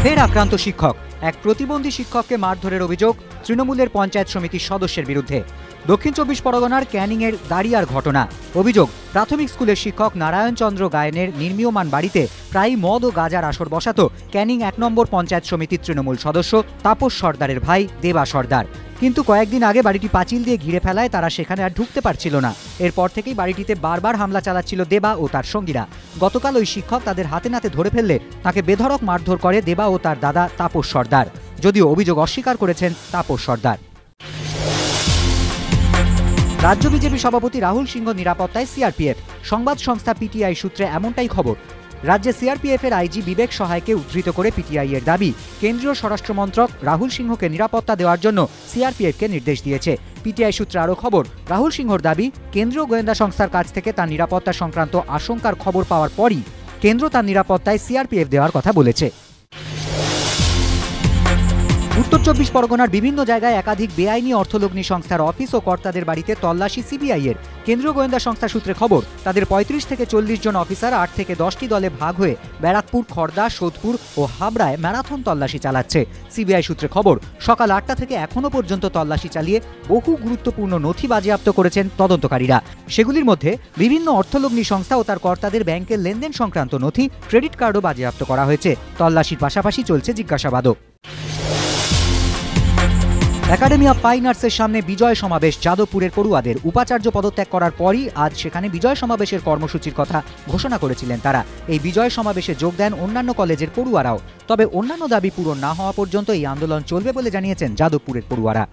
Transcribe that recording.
ফের আক্রান্ত শিক্ষক। এক প্রতিবন্ধী শিক্ষককে মারধরের অভিযোগ তৃণমূলের পঞ্চায়েত সমিতির সদস্যের বিরুদ্ধে। দক্ষিণ চব্বিশ পরগনার ক্যানিংয়ের দাঁড়িয়ার ঘটনা। অভিযোগ, প্রাথমিক স্কুলের শিক্ষক নারায়ণ চন্দ্র গায়েনের নির্মীয়মান বাড়িতে প্রায়ই মদ ও গাঁজার আসর বসাত ক্যানিং ১ নম্বর পঞ্চায়েত সমিতির তৃণমূল সদস্য তাপস সর্দারের ভাই দেবা সর্দার। কিন্তু কয়েকদিন আগে বাড়িটি পাঁচিল দিয়ে ঘিরে ফেলায় তারা সেখানে আর ঢুকতে পারছিল না। এরপর থেকেই বাড়িটিতে বারবার হামলা চালাচ্ছিল দেবা ও তার সঙ্গীরা। গতকাল ওই শিক্ষক তাদের হাতে নাতে ধরে ফেললে তাকে বেধড়ক মারধর করে দেবা ও তার দাদা তাপস সর্দার। যদিও অভিযোগ অস্বীকার করেছেন তাপস সর্দার। রাজ্য বিজেপি সভাপতি রাহুল সিংহ নিরাপত্তায় সিআরপিএফ। সংবাদ সংস্থা পিটিআই সূত্রে এমনটাই খবর। রাজ্যে সিআরপিএফের আইজি বিবেক সহায়কে উদ্ধৃত করে পিটিআই এর দাবি, কেন্দ্রীয় স্বরাষ্ট্রমন্ত্রক রাহুল সিংহকে নিরাপত্তা দেওয়ার জন্য সিআরপিএফকে নির্দেশ দিয়েছে। পিটিআই সূত্রে আরও খবর, রাহুল সিংহর দাবি, কেন্দ্রীয় গোয়েন্দা সংস্থার কাছ থেকে তার নিরাপত্তা সংক্রান্ত আশঙ্কার খবর পাওয়ার পরই কেন্দ্র তার নিরাপত্তায় সিআরপিএফ দেওয়ার কথা বলেছে। উত্তর চব্বিশ পরগনার বিভিন্ন জায়গায় একাধিক বেআইনি অর্থলগ্নি সংস্থার অফিস ও কর্তাদের বাড়িতে তল্লাশি সিবিআই এর। কেন্দ্রীয় গোয়েন্দা সংস্থা সূত্রে খবর, তাদের ৩৫ থেকে ৪০ জন অফিসার ৮ থেকে ১০টি দলে ভাগ হয়ে ব্যারাকপুর, খড়দা, সোদপুর ও হাবড়ায় ম্যারাথন তল্লাশি চালাচ্ছে। সিবিআই সূত্রে খবর, সকাল ৮টা থেকে এখনও পর্যন্ত তল্লাশি চালিয়ে বহু গুরুত্বপূর্ণ নথি বাজেয়াপ্ত করেছেন তদন্তকারীরা। সেগুলির মধ্যে বিভিন্ন অর্থলগ্নি সংস্থা ও তার কর্তাদের ব্যাংকের লেনদেন সংক্রান্ত নথি, ক্রেডিট কার্ডও বাজেয়াপ্ত করা হয়েছে। তল্লাশির পাশাপাশি চলছে জিজ্ঞাসাবাদও। একাডেমি অফ ফাইন আর্টসের সামনে বিজয় সমাবেশ। যাদবপুরের পড়ুয়াদের উপাচার্য পদত্যাগ করার পরই আজ সেখানে বিজয় সমাবেশের কর্মসূচির কথা ঘোষণা করেছিলেন তারা। এই বিজয় সমাবেশে যোগ দেন অন্যান্য কলেজের পড়ুয়ারাও। তবে অন্যান্য দাবি পূরণ না হওয়া পর্যন্ত এই আন্দোলন চলবে বলে জানিয়েছেন যাদবপুরের পড়ুয়ারা।